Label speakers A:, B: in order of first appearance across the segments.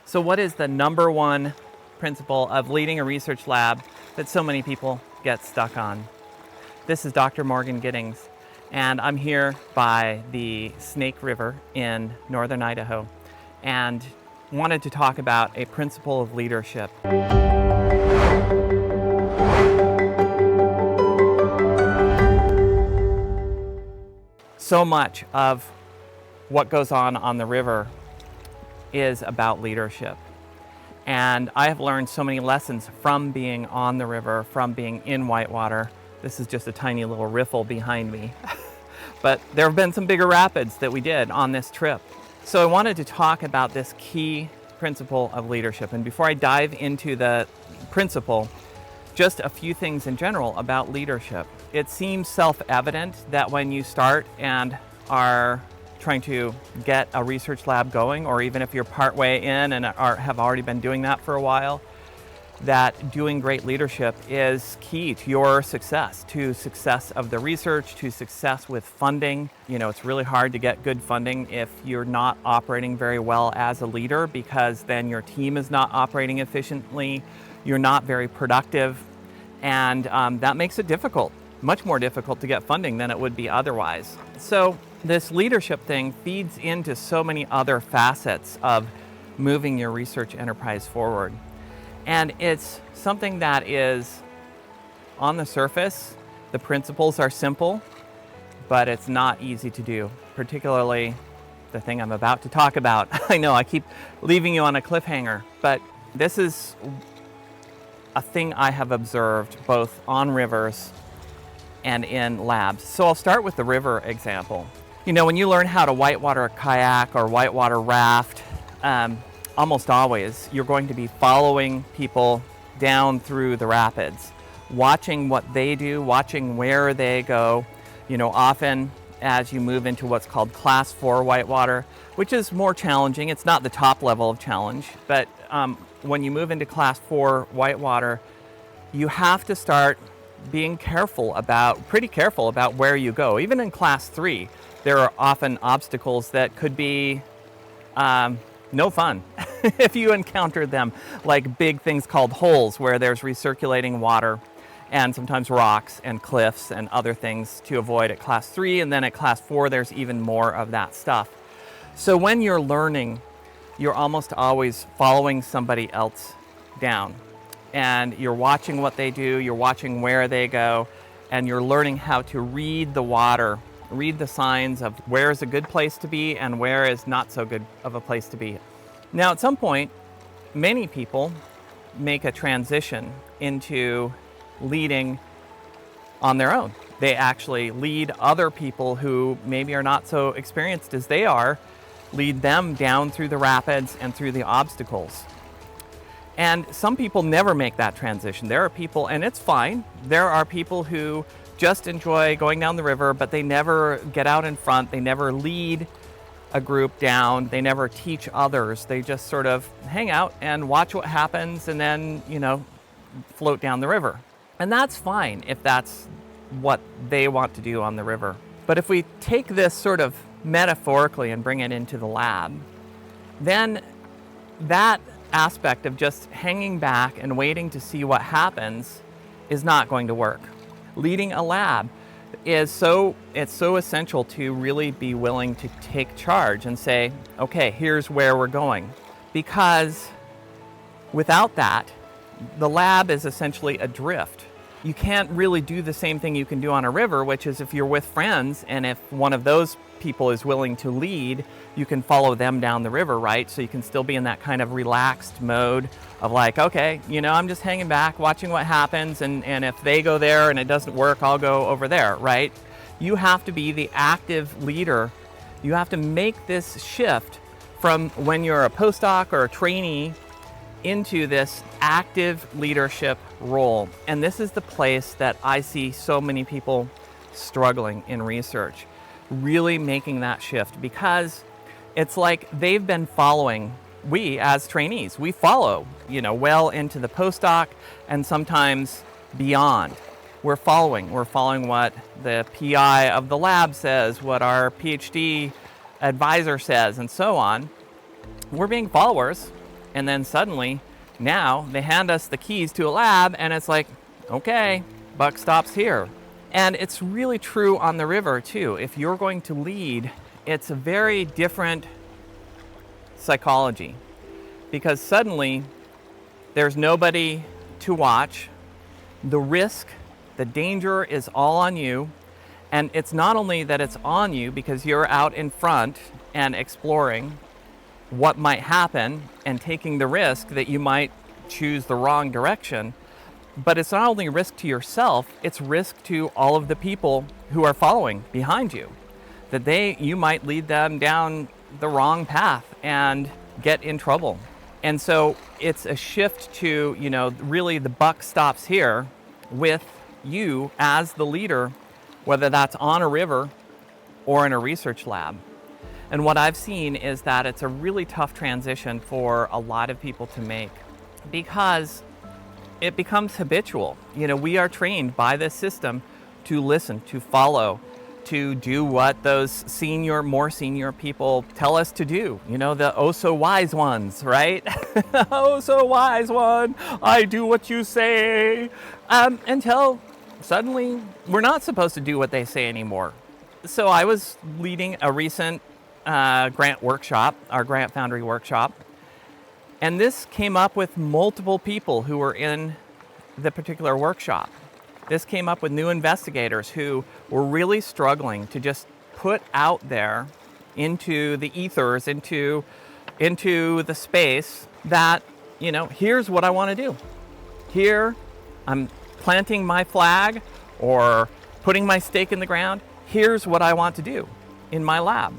A: So what is the number one principle of leading a research lab that so many people get stuck on? This is Dr. Morgan Giddings, and I'm here by the Snake River in northern Idaho, and wanted to talk about a principle of leadership. So much of what goes on the river is about leadership. And I have learned so many lessons from being on the river, from being in whitewater. This is just a tiny little riffle behind me. But there have been some bigger rapids that we did on this trip. So I wanted to talk about this key principle of leadership. And before I dive into the principle, just a few things in general about leadership. It seems self-evident that when you start and are trying to get a research lab going, or even if you're partway in and have already been doing that for a while, that doing great leadership is key to your success, to success of the research, to success with funding. You know, it's really hard to get good funding if you're not operating very well as a leader, because then your team is not operating efficiently, you're not very productive, and that makes it difficult, much more difficult to get funding than it would be otherwise. So this leadership thing feeds into so many other facets of moving your research enterprise forward. And it's something that is, on the surface, the principles are simple, but it's not easy to do, particularly the thing I'm about to talk about. I know I keep leaving you on a cliffhanger, but this is a thing I have observed both on rivers and in labs. So I'll start with the river example. You know, when you learn how to whitewater a kayak or whitewater raft, almost always you're going to be following people down through the rapids, watching what they do, watching where they go. You know, often as you move into what's called class 4 whitewater, which is more challenging, it's not the top level of challenge, but when you move into class 4 whitewater, you have to start being pretty careful about where you go. Even in class 3, there are often obstacles that could be no fun if you encountered them, like big things called holes where there's recirculating water, and sometimes rocks and cliffs and other things to avoid at class 3, and then at class 4 there's even more of that stuff. So when you're learning, you're almost always following somebody else down, and you're watching what they do, you're watching where they go, and you're learning how to read the water, read the signs of where is a good place to be and where is not so good of a place to be. Now, at some point, many people make a transition into leading on their own. They actually lead other people who maybe are not so experienced as they are, lead them down through the rapids and through the obstacles. And some people never make that transition. There are people, and it's fine, there are people who just enjoy going down the river, but they never get out in front, they never lead a group down, they never teach others. They just sort of hang out and watch what happens and then, you know, float down the river. And that's fine if that's what they want to do on the river. But if we take this sort of metaphorically and bring it into the lab, then that aspect of just hanging back and waiting to see what happens is not going to work. Leading a lab is so essential to really be willing to take charge and say, okay, here's where we're going. Because without that, the lab is essentially adrift. You can't really do the same thing you can do on a river, which is if you're with friends and if one of those people is willing to lead, you can follow them down the river, right? So you can still be in that kind of relaxed mode of like, okay, you know, I'm just hanging back, watching what happens, and if they go there and it doesn't work, I'll go over there, right? You have to be the active leader. You have to make this shift from when you're a postdoc or a trainee into this active leadership role. And this is the place that I see so many people struggling in research, really making that shift, because it's like they've been following, we as trainees, we follow, you know, well into the postdoc and sometimes beyond. We're following what the PI of the lab says, what our PhD advisor says, and so on. We're being followers, And then suddenly, now they hand us the keys to a lab and it's like, okay, buck stops here. And it's really true on the river too. If you're going to lead, it's a very different psychology, because suddenly there's nobody to watch. The risk, the danger is all on you. And it's not only that it's on you because you're out in front and exploring what might happen and taking the risk that you might choose the wrong direction, but it's not only risk to yourself, it's risk to all of the people who are following behind you, that you might lead them down the wrong path and get in trouble. And so it's a shift to, really the buck stops here with you as the leader, whether that's on a river or in a research lab. And what I've seen is that it's a really tough transition for a lot of people to make, because it becomes habitual. We are trained by this system to listen, to follow, to do what those more senior people tell us to do. The oh so wise ones, right? Oh so wise one, I do what you say. Until suddenly we're not supposed to do what they say anymore. So I was leading a recent grant workshop, our grant foundry workshop. And this came up with multiple people who were in the particular workshop. This came up with new investigators who were really struggling to just put out there into the ethers, into the space that, here's what I want to do. Here, I'm planting my flag or putting my stake in the ground. Here's what I want to do in my lab.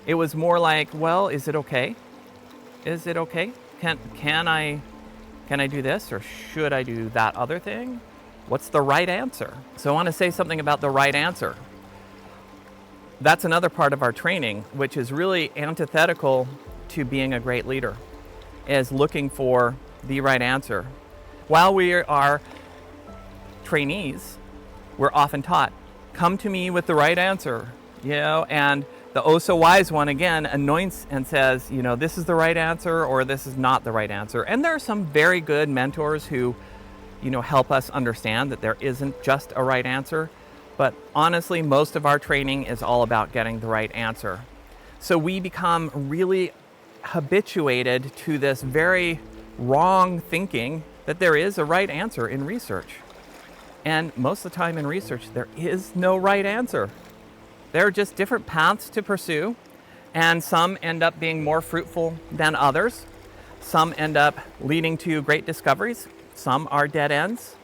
A: It was more like, well, is it okay? Is it okay? Can I do this, or should I do that other thing? What's the right answer? So I want to say something about the right answer. That's another part of our training, which is really antithetical to being a great leader, is looking for the right answer. While we are trainees, we're often taught, come to me with the right answer, and the oh so wise one again anoints and says, this is the right answer or this is not the right answer. And there are some very good mentors who, help us understand that there isn't just a right answer. But honestly, most of our training is all about getting the right answer. So we become really habituated to this very wrong thinking that there is a right answer in research. And most of the time in research, there is no right answer. There are just different paths to pursue, and some end up being more fruitful than others. Some end up leading to great discoveries. Some are dead ends,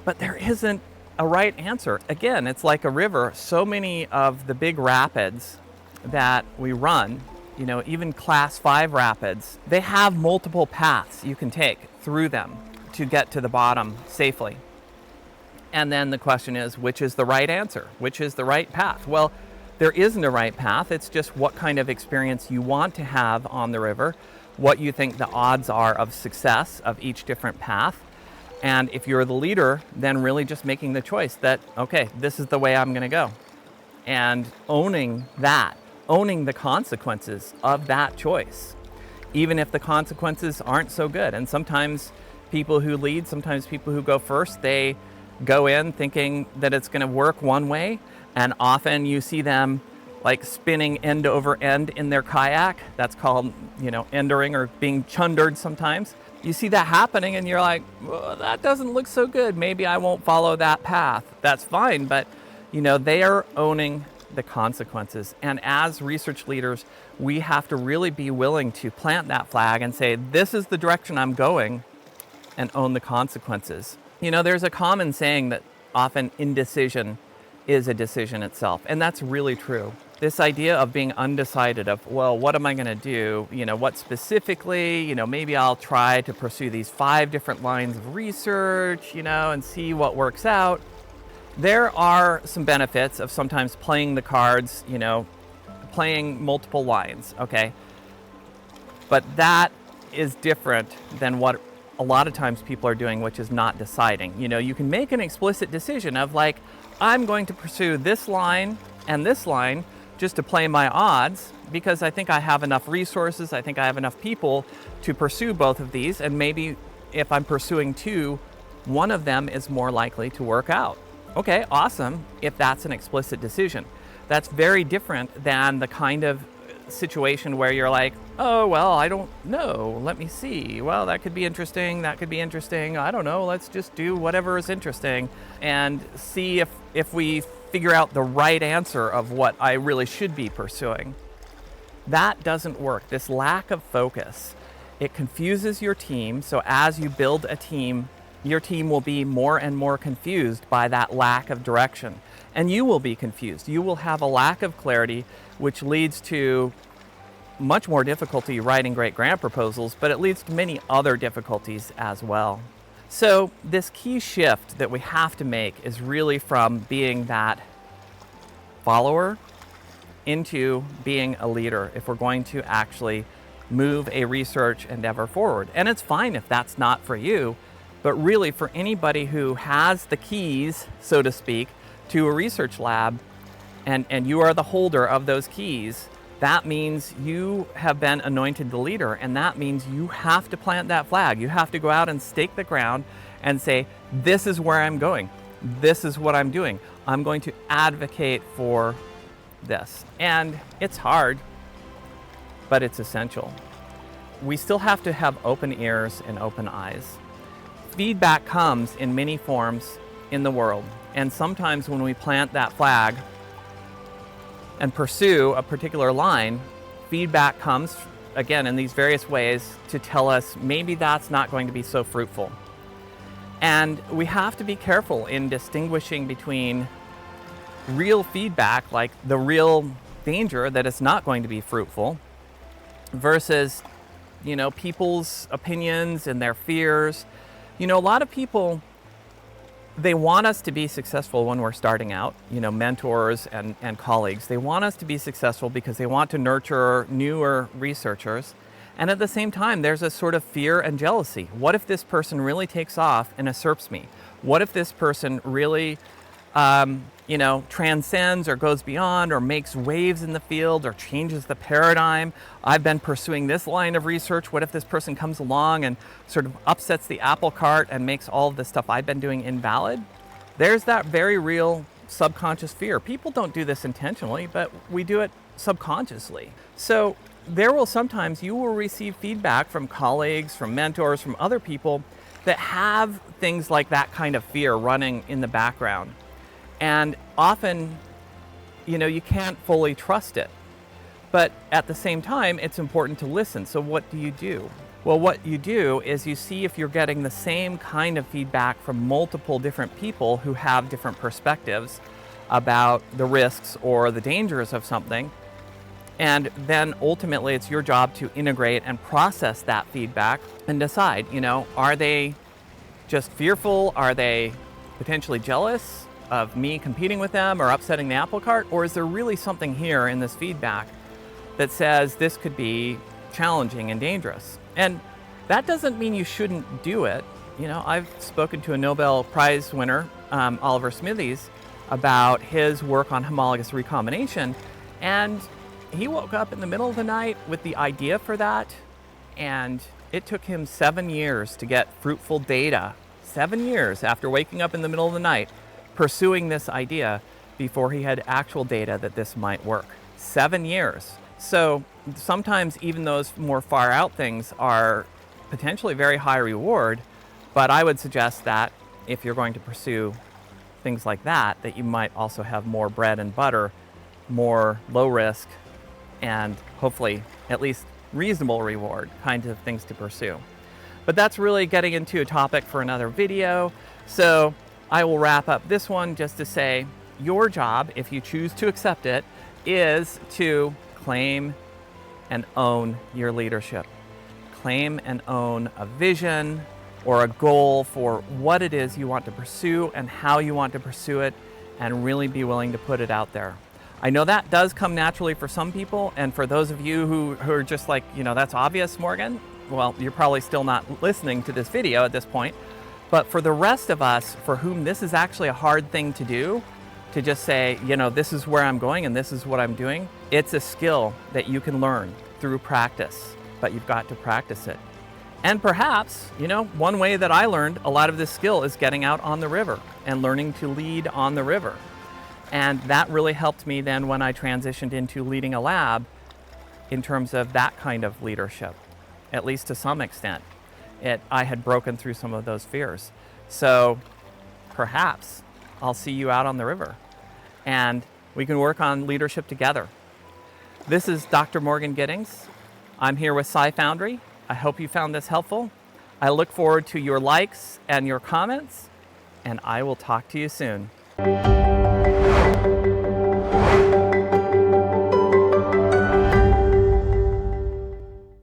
A: but there isn't a right answer. Again, it's like a river. So many of the big rapids that we run, even class 5 rapids, they have multiple paths you can take through them to get to the bottom safely. And then the question is, which is the right answer? Which is the right path? Well, there isn't a right path. It's just what kind of experience you want to have on the river, what you think the odds are of success of each different path. And if you're the leader, then really just making the choice that, okay, this is the way I'm going to go. And owning the consequences of that choice, even if the consequences aren't so good. And sometimes people who lead, sometimes people who go first, they go in thinking that it's going to work one way, and often you see them like spinning end over end in their kayak. That's called, endering or being chundered sometimes. You see that happening and you're like, well, that doesn't look so good. Maybe I won't follow that path. That's fine, but they are owning the consequences. And as research leaders, we have to really be willing to plant that flag and say, this is the direction I'm going, and own the consequences. There's a common saying that often indecision is a decision itself, and that's really true. This idea of being undecided of, well, what am I going to do? What specifically, maybe I'll try to pursue these 5 different lines of research, and see what works out. There are some benefits of sometimes playing the cards, playing multiple lines, okay? But that is different than what a lot of times people are doing, which is not deciding. You can make an explicit decision of like, I'm going to pursue this line and this line just to play my odds, because I think I have enough resources, I think I have enough people to pursue both of these, and maybe if I'm pursuing two, one of them is more likely to work out. Okay, awesome, if that's an explicit decision. That's very different than the kind of situation where you're like, oh, well, I don't know, let me see. Well, that could be interesting, that could be interesting. I don't know, let's just do whatever is interesting and see if we figure out the right answer of what I really should be pursuing. That doesn't work. This lack of focus, it confuses your team. So as you build a team, your team will be more and more confused by that lack of direction. And you will be confused. You will have a lack of clarity, which leads to much more difficulty writing great grant proposals, but it leads to many other difficulties as well. So this key shift that we have to make is really from being that follower into being a leader if we're going to actually move a research endeavor forward. And it's fine if that's not for you, but really for anybody who has the keys, so to speak, to a research lab, and you are the holder of those keys, that means you have been anointed the leader, and that means you have to plant that flag. You have to go out and stake the ground and say, this is where I'm going. This is what I'm doing. I'm going to advocate for this. And it's hard, but it's essential. We still have to have open ears and open eyes. Feedback comes in many forms in the world, and sometimes when we plant that flag and pursue a particular line, feedback comes, again, in these various ways to tell us maybe that's not going to be so fruitful. And we have to be careful in distinguishing between real feedback, like the real danger that it's not going to be fruitful, versus, people's opinions and their fears. A lot of people, they want us to be successful when we're starting out, mentors and colleagues. They want us to be successful because they want to nurture newer researchers. And at the same time, there's a sort of fear and jealousy. What if this person really takes off and usurps me? What if this person really, transcends or goes beyond or makes waves in the field or changes the paradigm? I've been pursuing this line of research. What if this person comes along and sort of upsets the apple cart and makes all of the stuff I've been doing invalid? There's that very real subconscious fear. People don't do this intentionally, but we do it subconsciously. So you will receive feedback from colleagues, from mentors, from other people that have things like that kind of fear running in the background. And often, you can't fully trust it. But at the same time, it's important to listen. So what do you do? Well, what you do is you see if you're getting the same kind of feedback from multiple different people who have different perspectives about the risks or the dangers of something. And then ultimately, it's your job to integrate and process that feedback and decide, are they just fearful? Are they potentially jealous of me competing with them or upsetting the apple cart? Or is there really something here in this feedback that says this could be challenging and dangerous? And that doesn't mean you shouldn't do it. I've spoken to a Nobel Prize winner, Oliver Smithies, about his work on homologous recombination. And he woke up in the middle of the night with the idea for that, and it took him 7 years to get fruitful data. 7 years after waking up in the middle of the night, pursuing this idea before he had actual data that this might work. 7 years. So sometimes even those more far out things are potentially very high reward, but I would suggest that if you're going to pursue things like that you might also have more bread and butter, more low risk, and hopefully at least reasonable reward kinds of things to pursue. But that's really getting into a topic for another video. So I will wrap up this one just to say your job, if you choose to accept it, is to claim and own your leadership. Claim and own a vision or a goal for what it is you want to pursue and how you want to pursue it, and really be willing to put it out there. I know that does come naturally for some people, and for those of you who are just like, that's obvious, Morgan, well, you're probably still not listening to this video at this point. But for the rest of us for whom this is actually a hard thing to do, to just say, this is where I'm going and this is what I'm doing. It's a skill that you can learn through practice, but you've got to practice it. And perhaps, one way that I learned a lot of this skill is getting out on the river and learning to lead on the river. And that really helped me then when I transitioned into leading a lab in terms of that kind of leadership, at least to some extent. I had broken through some of those fears. So perhaps I'll see you out on the river and we can work on leadership together. This is Dr. Morgan Giddings. I'm here with SciFoundry. I hope you found this helpful. I look forward to your likes and your comments, and I will talk to you soon.